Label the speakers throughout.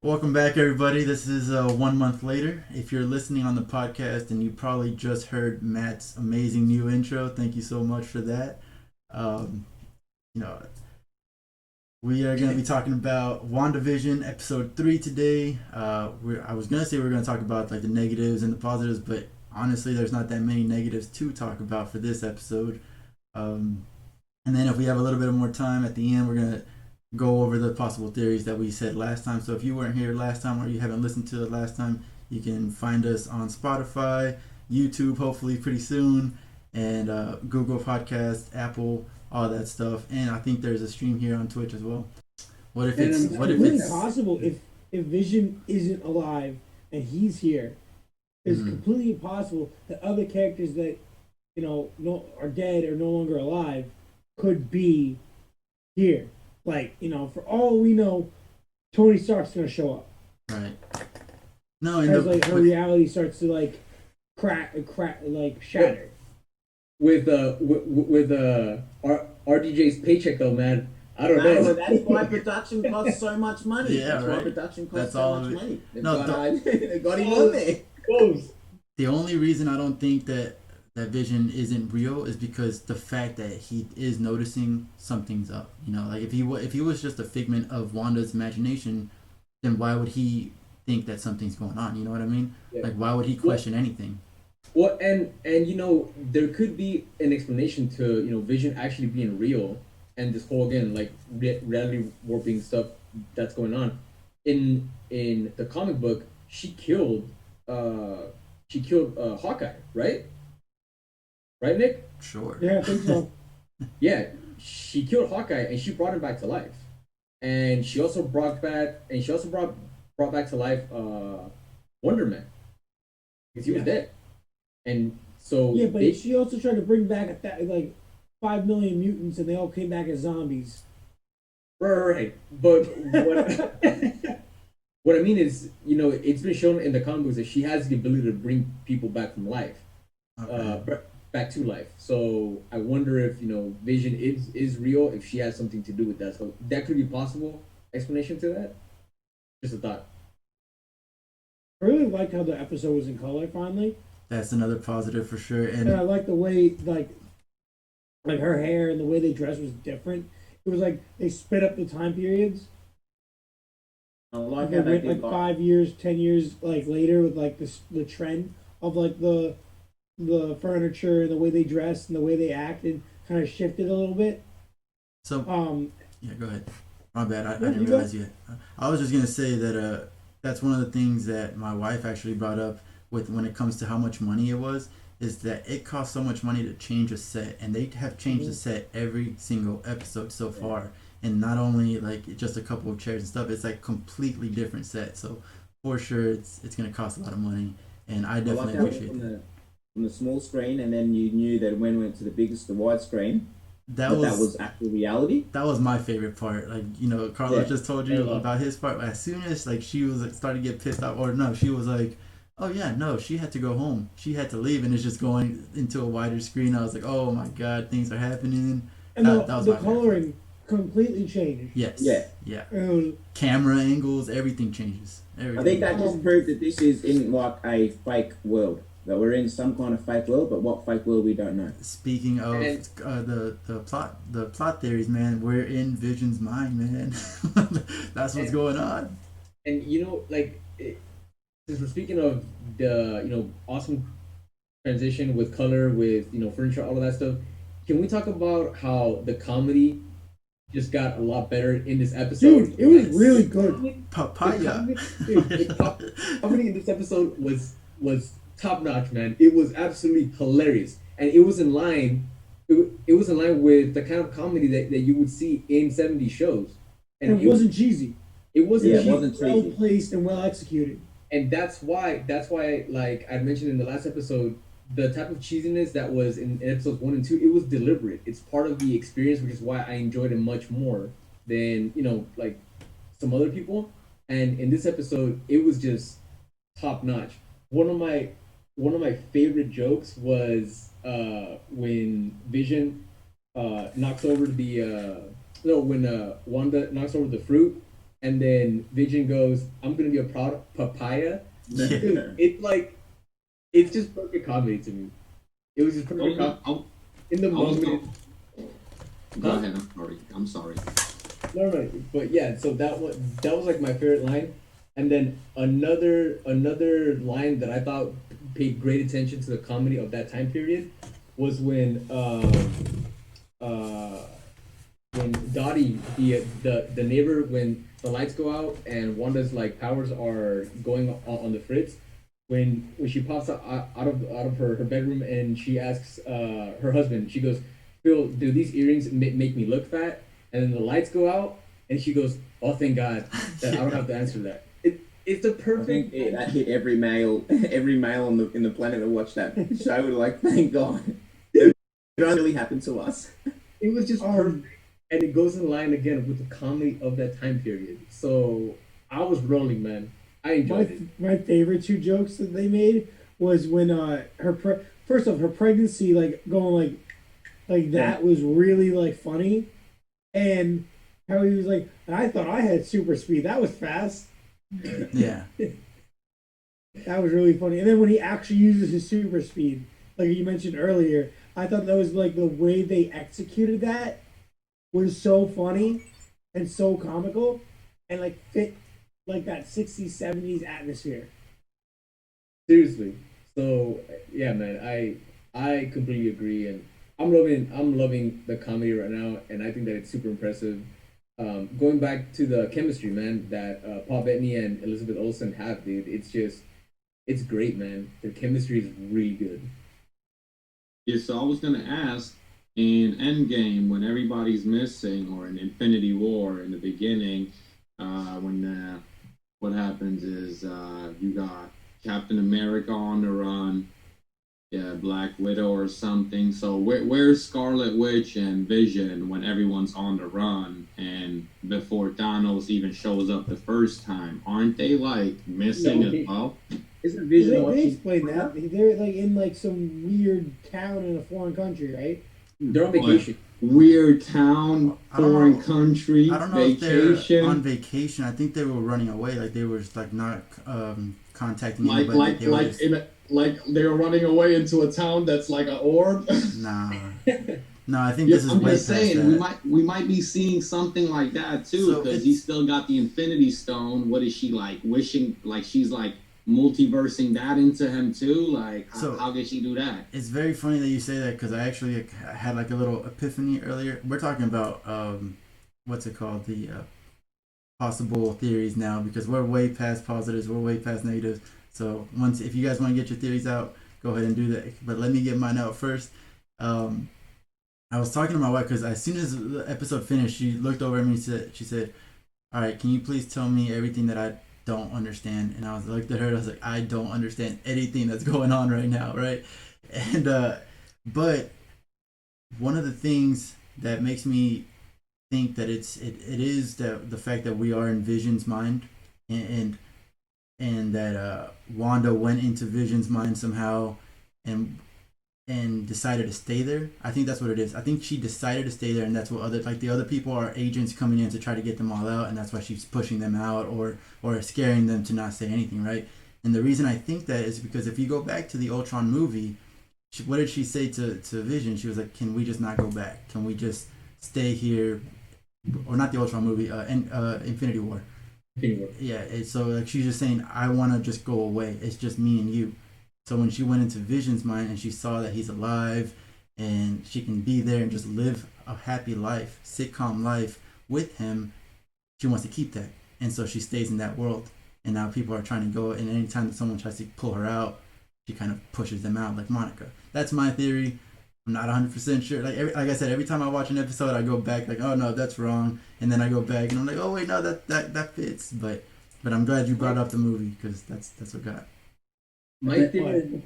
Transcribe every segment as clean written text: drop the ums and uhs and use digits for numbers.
Speaker 1: Welcome back, everybody. This is 1 month later. If you're listening on the podcast and you probably just heard Matt's amazing new intro, thank you so much for that. Um, you know, we are going to be talking about WandaVision episode 3 today. I was going to say we are going to talk about like the negatives and the positives, but honestly, there's not that many negatives to talk about for this episode. And then if we have a little bit more time at the end, we're going to go over the possible theories that we said last time. So if you weren't here last time or you haven't listened to it last time, you can find us on Spotify, YouTube, hopefully pretty soon, and Google Podcast, Apple, all that stuff. And I think there's a stream here on Twitch as well. What if it's
Speaker 2: really possible if Vision isn't alive and he's here? It's completely impossible that other characters that are dead or no longer alive could be here. Like, for all we know, Tony Stark's gonna show up.
Speaker 1: Right. No,
Speaker 2: as her reality starts to crack, shatter.
Speaker 3: With RDJ's paycheck though, man. I don't know.
Speaker 4: That's why production costs so much money.
Speaker 1: Yeah,
Speaker 4: that's
Speaker 1: right.
Speaker 4: why production costs
Speaker 1: That's
Speaker 4: so
Speaker 1: all
Speaker 4: much
Speaker 1: of it.
Speaker 4: money. They've
Speaker 1: No,
Speaker 4: got him on there.
Speaker 1: The only reason I don't think that Vision isn't real is because the fact that he is noticing something's up. Like if he was just a figment of Wanda's imagination, then why would he think that something's going on? You know what I mean? Yeah. Like why would he question anything?
Speaker 3: Well, and there could be an explanation to Vision actually being real, and this whole again reality warping stuff that's going on. In the comic book, she killed Hawkeye, right? Right, Nick?
Speaker 1: Sure.
Speaker 2: Yeah, I think so.
Speaker 3: Yeah, she killed Hawkeye and she brought him back to life, and she also brought back to life Wonder Man because he was dead, and so
Speaker 2: yeah. But she also tried to bring back 5 million mutants, and they all came back as zombies.
Speaker 3: Right. But what I mean is, it's been shown in the comic books that she has the ability to bring people back from life.
Speaker 1: Okay.
Speaker 3: Back to life. So I wonder if Vision is real, if she has something to do with that. So that could be possible explanation to that. Just a thought.
Speaker 2: I really liked how the episode was in color finally.
Speaker 1: That's another positive for sure. And
Speaker 2: I like the way like her hair and the way they dressed was different. It was like they sped up the time periods.
Speaker 4: I like
Speaker 2: they went 5 years, 10 years later with the trend of the furniture and the way they dress and the way they act and kind of shifted a little bit.
Speaker 1: So yeah, go ahead. My bad. I didn't realize yet. I was just gonna say that that's one of the things that my wife actually brought up with when it comes to how much money it was, is that it costs so much money to change a set, and they have changed the set every single episode so far, and not only just a couple of chairs and stuff. It's completely different set. So for sure, it's gonna cost a lot of money, and I definitely appreciate that.
Speaker 4: From the small screen, and then you knew that when it went to the widescreen, that was actual reality.
Speaker 1: That was my favorite part. Carlos just told you about his part. As soon as she was starting to get pissed off, or no, she was like, "Oh yeah, no, she had to go home. She had to leave," and it's just going into a wider screen. I was like, "Oh my god, things are happening."
Speaker 2: And that was the coloring completely changed.
Speaker 1: Yes. Yeah. Camera angles, everything changes. Everything.
Speaker 4: I think that just proved that this is in a fake world. That we're in some kind of fake world, but what fake world we don't know.
Speaker 1: Speaking of the plot theories, man, we're in Vision's mind, man. That's what's going on.
Speaker 3: And since we're speaking of the awesome transition with color, with furniture, all of that stuff, can we talk about how the comedy just got a lot better in this episode?
Speaker 2: Dude, it was really good.
Speaker 1: Papaya.
Speaker 3: The comedy in this episode was top notch, man. It was absolutely hilarious, and it was in line. It was in line with the kind of comedy that you would see in 70s shows,
Speaker 2: and it wasn't cheesy.
Speaker 3: It wasn't.
Speaker 4: Yeah, it wasn't
Speaker 2: well placed and well executed.
Speaker 3: And that's why, like I mentioned in the last episode, the type of cheesiness that was in episodes 1 and 2, it was deliberate. It's part of the experience, which is why I enjoyed it much more than some other people. And in this episode, it was just top notch. One of my favorite jokes was when Vision knocks over when Wanda knocks over the fruit, and then Vision goes, "I'm gonna be a proud papaya."
Speaker 1: Yeah.
Speaker 3: Dude, it's like it's just perfect comedy to me. It was just
Speaker 5: I
Speaker 3: perfect
Speaker 5: was,
Speaker 3: comedy
Speaker 5: I,
Speaker 3: in the
Speaker 5: I was
Speaker 3: moment.
Speaker 5: Go
Speaker 3: Huh?
Speaker 5: ahead. I'm sorry. I'm sorry.
Speaker 3: No, but yeah. So that was like my favorite line, and then another line that I thought paid great attention to the comedy of that time period was uh when Dottie, the neighbor, when the lights go out and Wanda's like powers are going on the fritz, when she pops out of her bedroom and she asks her husband, she goes, "Phil, do these earrings make me look fat?" And then the lights go out and she goes, "Oh, thank God that I don't have to answer that." It's the
Speaker 4: I think
Speaker 3: perfect.
Speaker 4: that hit every male, every male on the in the planet that watched that show. Would like, thank God, it don't really happen to us.
Speaker 3: It was just perfect,
Speaker 2: Um,
Speaker 3: and it goes in line again with the comedy of that time period. So I was rolling, man. I enjoyed it.
Speaker 2: my favorite two jokes that they made was when first off her pregnancy like going like that was really like funny, and how he was like, I thought I had super speed. That was fast.
Speaker 1: Yeah.
Speaker 2: That was really funny. And then when he actually uses his super speed, like you mentioned earlier, I thought that was like the way they executed that was so funny and so comical and like fit like that 60s 70s atmosphere.
Speaker 3: Seriously. So yeah, man, I completely agree, and I'm loving the comedy right now, and I think that it's super impressive. Going back to the chemistry, man, that Paul Bettany and Elizabeth Olsen have, dude, it's great, man. Their chemistry is really good.
Speaker 5: Yeah, so I was gonna ask in Endgame when everybody's missing, or in Infinity War in the beginning, when what happens is you got Captain America on the run, yeah, Black Widow or something. So where's Scarlet Witch and Vision when everyone's on the run and before Thanos even shows up the first time? Aren't they like missing
Speaker 3: No,
Speaker 5: as well?
Speaker 4: Isn't
Speaker 2: They,
Speaker 4: Vision
Speaker 2: they
Speaker 4: watching?
Speaker 2: explained that they're like in like some weird town in a foreign country, right?
Speaker 3: they're on
Speaker 5: Like
Speaker 3: vacation.
Speaker 5: weird town,
Speaker 1: I don't
Speaker 5: foreign
Speaker 1: know.
Speaker 5: country,
Speaker 1: I don't know if they're on
Speaker 5: vacation.
Speaker 1: vacation. I think they were running away. Like they were just like not contacting
Speaker 5: Like
Speaker 1: anybody.
Speaker 5: like
Speaker 1: They were
Speaker 5: like
Speaker 1: just
Speaker 5: in a, like they're running away into a town that's like an orb.
Speaker 1: nah. No, I think
Speaker 5: Yeah,
Speaker 1: this is
Speaker 5: I'm
Speaker 1: way
Speaker 5: just
Speaker 1: past
Speaker 5: saying we
Speaker 1: that.
Speaker 5: might be seeing something like that too,
Speaker 1: So
Speaker 5: because he
Speaker 1: it's
Speaker 5: still got the Infinity Stone. What is she like wishing? Like she's like multiversing that into him too. Like
Speaker 1: so
Speaker 5: how can she do that?
Speaker 1: it's very funny that you say that because I actually had like a little epiphany earlier. We're talking about what's it called, the possible theories now, because we're way past positives, we're way past negatives. So once, if you guys want to get your theories out, go ahead and do that. But let me get mine out first. Um, I was talking to my wife because as soon as the episode finished, she looked over at me and she said, "All right, can you please tell me everything that I don't understand?" And I was looked at her. I was like, "I don't understand anything that's going on right now, right?" And but one of the things that makes me think that it is the fact that we are in Vision's mind, and and that Wanda went into Vision's mind somehow, and decided to stay there. I think that's what it is. I think she decided to stay there, and that's what other, like, the other people are agents coming in to try to get them all out, and that's why she's pushing them out, or scaring them to not say anything, right? And the reason I think that is because if you go back to the Ultron movie, what did she say to Vision? She was like, "Can we just not go back? Can we just stay here?" Or not the Ultron movie, and Infinity War.
Speaker 3: Anyway,
Speaker 1: Yeah, so like she's just saying, I want to just go away. It's just me and you. So when she went into Vision's mind and she saw that he's alive and she can be there and just live a happy life, sitcom life with him, she wants to keep that. And so she stays in that world. And now people are trying to go, and anytime that someone tries to pull her out, she kind of pushes them out, like Monica. That's my theory. I'm not 100% sure. Like I said, every time I watch an episode, I go back like, oh no, that's wrong, and then I go back and I'm like, oh wait, no, that fits. But I'm glad you brought up the movie because that's what got.
Speaker 3: my
Speaker 6: But
Speaker 3: theory.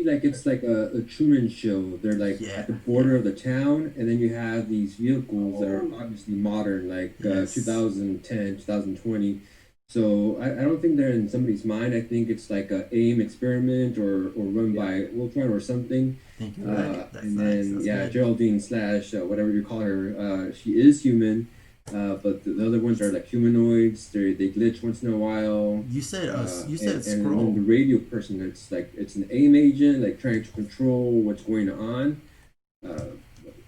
Speaker 6: like it's like a Truman Show. They're like
Speaker 1: Yeah.
Speaker 6: at the border of the town, and then you have these vehicles that are obviously modern, like
Speaker 1: Yes.
Speaker 6: 2010, 2020. So I don't think they're in somebody's mind. I think it's like a AIM experiment or run by Ultron or something.
Speaker 1: Thank you. Right. That's
Speaker 6: And
Speaker 1: nice.
Speaker 6: then
Speaker 1: That's
Speaker 6: yeah,
Speaker 1: good.
Speaker 6: Geraldine slash whatever you call her, she is human, but the other ones are like humanoids. They glitch once in a while.
Speaker 1: You said you said
Speaker 6: And
Speaker 1: scroll.
Speaker 6: then the radio person, it's an AIM agent, like trying to control what's going on. But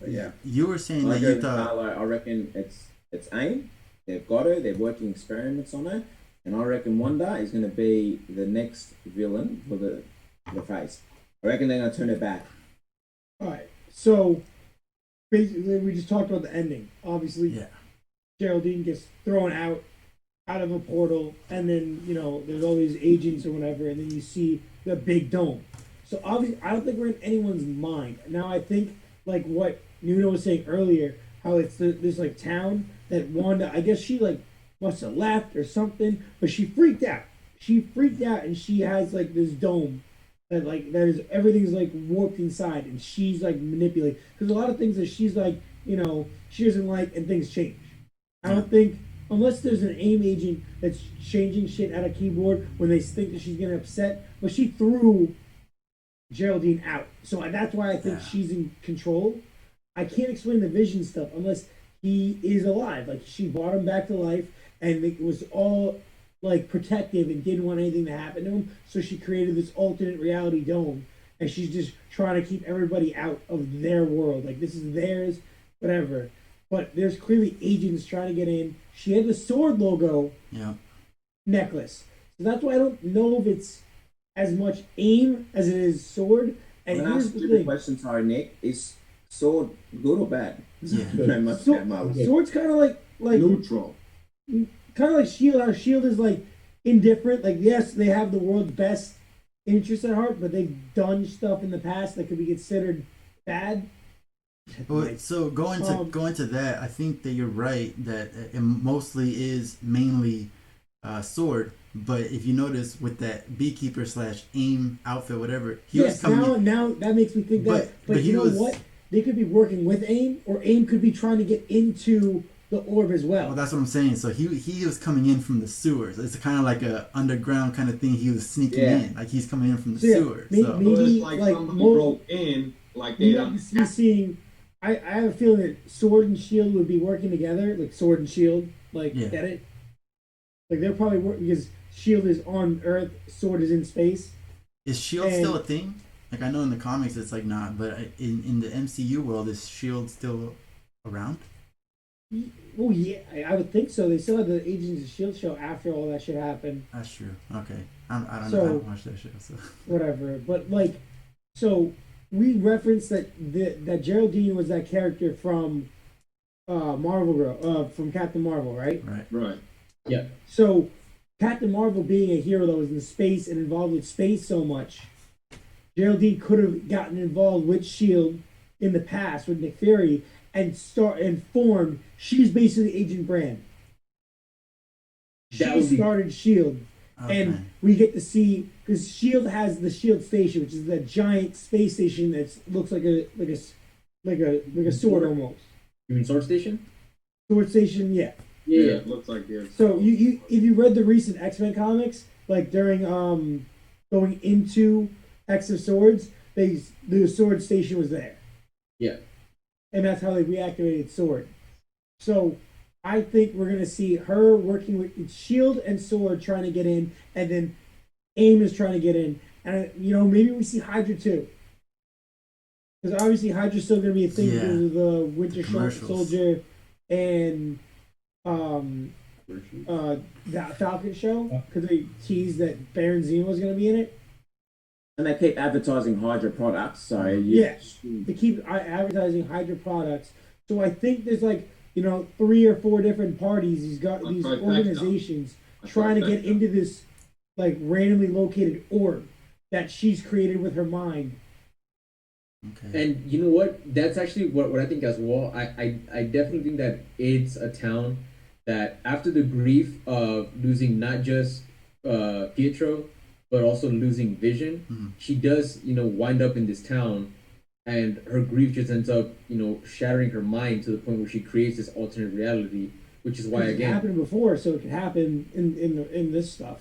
Speaker 6: yeah,
Speaker 1: You were saying
Speaker 4: I
Speaker 1: that
Speaker 4: go
Speaker 1: you
Speaker 4: with
Speaker 1: thought.
Speaker 4: Carlo. I reckon it's AIM. They've got her. They're working experiments on her, and I reckon Wanda is going to be the next villain for the face. I reckon they're going to turn it back.
Speaker 2: All right. So basically, we just talked about the ending. Obviously,
Speaker 1: Yeah.
Speaker 2: Geraldine gets thrown out of a portal, and then there's all these agents or whatever, and then you see the big dome. So obviously, I don't think we're in anyone's mind now. I think like what Nuno was saying earlier, how it's this like town that Wanda, I guess she like must have left or something, but she freaked out. She freaked out, and she has like this dome that is everything's like warped inside, and she's like manipulating because a lot of things that she's like she doesn't like, and things change. I don't think unless there's an AIM agent that's changing shit at a keyboard when they think that she's getting upset, but she threw Geraldine out, so that's why I think she's in control. I can't explain the Vision stuff unless he is alive. Like she brought him back to life, and it was all like protective and didn't want anything to happen to him. So she created this alternate reality dome, and she's just trying to keep everybody out of their world. Like this is theirs, whatever. But there's clearly agents trying to get in. She had the sword logo necklace, so that's why I don't know if it's as much AIM as it is sword. And
Speaker 4: I'm gonna
Speaker 2: here's
Speaker 4: ask
Speaker 2: the
Speaker 4: you the
Speaker 2: thing:
Speaker 4: question, sorry, Nick. Is sword good or bad?
Speaker 1: Yeah.
Speaker 4: I don't know much about Marvel.
Speaker 2: sword's kind of like
Speaker 5: Neutral.
Speaker 2: kind of like Shield. How Shield is like indifferent. Like yes, they have the world's best interests at heart, but they've done stuff in the past that could be considered bad.
Speaker 1: Well, so going to that, I think that you're right that it mostly is mainly sword. But if you notice with that beekeeper slash AIM outfit, whatever, he was
Speaker 2: Yes,
Speaker 1: coming.
Speaker 2: now that makes me think that. But
Speaker 1: he
Speaker 2: you know
Speaker 1: was-
Speaker 2: what? They could be working with AIM, or AIM could be trying to get into the orb as well.
Speaker 1: Well, that's what I'm saying. So he was coming in from the sewers. It's kind of like a underground kind of thing. He was sneaking in, like he's coming in from the
Speaker 2: So, yeah,
Speaker 1: sewers.
Speaker 2: maybe-
Speaker 1: So
Speaker 2: maybe-
Speaker 5: So it's like
Speaker 2: like,
Speaker 5: somebody
Speaker 2: mo-
Speaker 5: broke in, like they
Speaker 2: You
Speaker 5: don't.
Speaker 2: might be seeing. I have a feeling that Sword and Shield would be working together, like Sword and Shield. Like
Speaker 1: Yeah.
Speaker 2: get it? Like they're probably working because Shield is on Earth, Sword is in space.
Speaker 1: is Shield
Speaker 2: and-
Speaker 1: still a thing? Like I know in the comics it's like not, but in the MCU world is Shield still around?
Speaker 2: Oh yeah, I would think so. They still had the Agents of Shield show after all that shit happened.
Speaker 1: That's true. Okay, I don't know. I
Speaker 2: So-
Speaker 1: haven't watched that show. So
Speaker 2: Whatever, but like, so we referenced that that Geraldine was that character from Marvel Girl, from Captain Marvel, right?
Speaker 1: right.
Speaker 5: Right.
Speaker 2: So Captain Marvel being a hero that was in space and involved with space so much, Geraldine could have gotten involved with Shield in the past with Nick Fury and formed. She's basically Agent Brand.
Speaker 3: That
Speaker 2: She
Speaker 3: would be-
Speaker 2: started Shield.
Speaker 1: Okay.
Speaker 2: And we get to see because Shield has the Shield station, which is that giant space station that looks like a sword almost.
Speaker 3: You mean Sword Station?
Speaker 2: Sword station, yeah.
Speaker 3: Yeah.
Speaker 5: It looks like they're.
Speaker 2: So you if you read the recent X-Men comics, like during going into X of Swords, the sword station was there.
Speaker 3: Yeah.
Speaker 2: And that's how they reactivated Sword. So I think we're gonna see her working with Shield and Sword trying to get in, and then AIM is trying to get in, and maybe we see Hydra too, because obviously Hydra's still gonna be a thing
Speaker 1: Yeah.
Speaker 2: because of the Winter
Speaker 1: Commercials.
Speaker 2: Soldier and that Falcon show, because they teased that Baron Zemo was gonna be in it.
Speaker 4: And they keep advertising Hydra products, so
Speaker 2: Yeah. They keep advertising Hydra products, so I think there's like 3 or 4 different parties. He's got
Speaker 5: Like
Speaker 2: these
Speaker 5: trifecta.
Speaker 2: organizations
Speaker 5: A
Speaker 2: trying to get
Speaker 5: trifecta.
Speaker 2: into this like randomly located orb that she's created with her mind.
Speaker 1: Okay.
Speaker 3: And you know what? That's actually what I think as well. I definitely think that it's a town that after the grief of losing not just Pietro, but also losing Vision,
Speaker 1: Mhm.
Speaker 3: she does, wind up in this town, and her grief just ends up, shattering her mind to the point where she creates this alternate reality, which is why
Speaker 2: It
Speaker 3: again
Speaker 2: happened before, so it could happen in this stuff.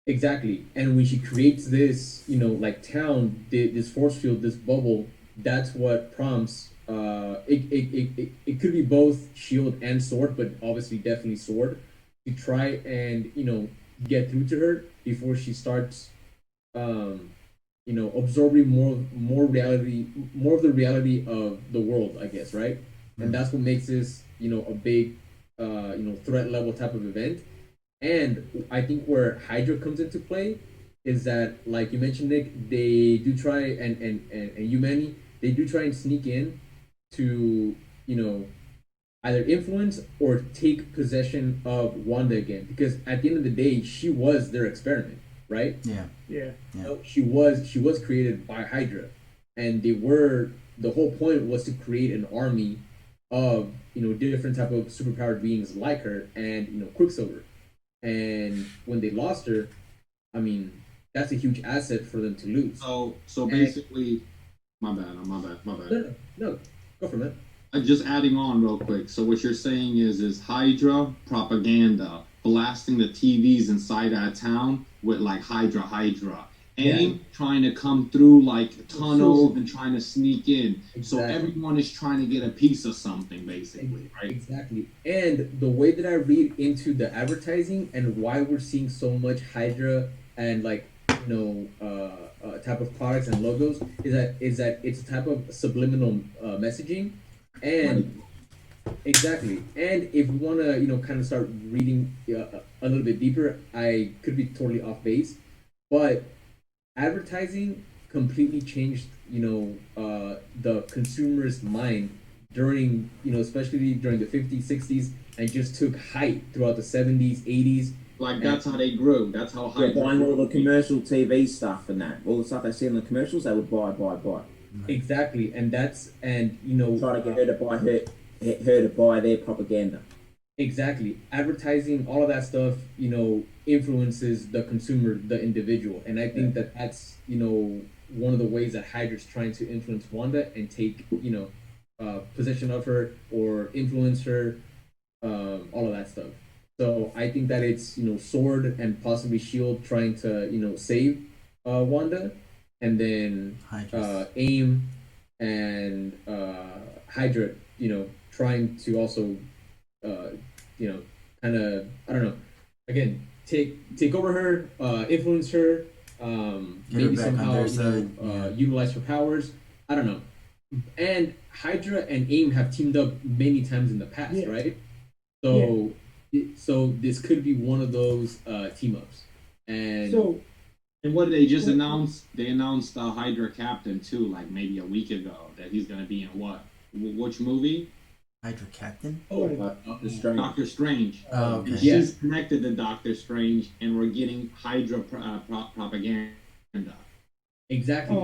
Speaker 3: exactly. And when she creates this, like town, this force field, this bubble, that's what prompts it could be both shield and sword, but obviously definitely sword, to try and get through to her before she starts absorbing more reality, more of the reality of the world, I guess, right? And that's what makes this a big threat level type of event. And I think where Hydra comes into play is that, like you mentioned, Nick, they do try, and you, Manny, they do try and sneak in to either influence or take possession of Wanda again, because at the end of the day, she was their experiment, right?
Speaker 1: Yeah.
Speaker 2: Yeah.
Speaker 1: Yeah.
Speaker 3: She was created by Hydra, and the whole point was to create an army of different type of superpowered beings like her and Quicksilver. And when they lost her, I mean, that's a huge asset for them to lose.
Speaker 5: So
Speaker 3: And
Speaker 5: basically, my bad, my bad, my bad.
Speaker 3: no, go from it.
Speaker 5: Just adding on real quick. So what you're saying is Hydra propaganda blasting the TVs inside that town with like Hydra. AIM trying to come through like tunnels and trying to sneak in. So everyone is trying to get a piece of something, basically, right?
Speaker 3: Exactly. And the way that I read into the advertising and why we're seeing so much Hydra and like type of products and logos is that it's a type of subliminal messaging. And exactly. And if we want to kind of start reading a little bit deeper, I could be totally off base, but advertising completely changed the consumer's mind during especially during the 50s, 60s, and just took height throughout the 70s, 80s.
Speaker 5: Like that's how they grew. That's how Hydra
Speaker 4: buying all the
Speaker 5: grew.
Speaker 4: commercial TV stuff and that, all the stuff they see in the commercials, they would buy.
Speaker 3: Exactly. And that's and
Speaker 4: Try to get her to buy her to buy their propaganda.
Speaker 3: exactly, advertising, all of that stuff influences the consumer, the individual. And I think that that's one of the ways that Hydra's trying to influence Wanda and take possession of her or influence her, all of that stuff. So I think that it's Sword and possibly Shield trying to save Wanda, and then
Speaker 1: Hydra.
Speaker 3: AIM and Hydra trying to also kind of, I don't know, again, take over her, influence her,
Speaker 1: Get her
Speaker 3: maybe
Speaker 1: back on
Speaker 3: somehow
Speaker 1: their side. Yeah.
Speaker 3: utilize her powers. I don't know. And Hydra and AIM have teamed up many times in the past,
Speaker 2: Yeah.
Speaker 3: right? So so this could be one of those team ups. And
Speaker 2: So
Speaker 5: And what did they just announce? They announced Hydra Captain too, like maybe a week ago, that he's gonna be in what? Which movie?
Speaker 1: Hydra Captain.
Speaker 4: Doctor Strange.
Speaker 5: Doctor Strange.
Speaker 1: Oh, okay.
Speaker 5: And
Speaker 3: Yeah.
Speaker 5: she's connected to Doctor Strange, and we're getting Hydra propaganda.
Speaker 3: exactly.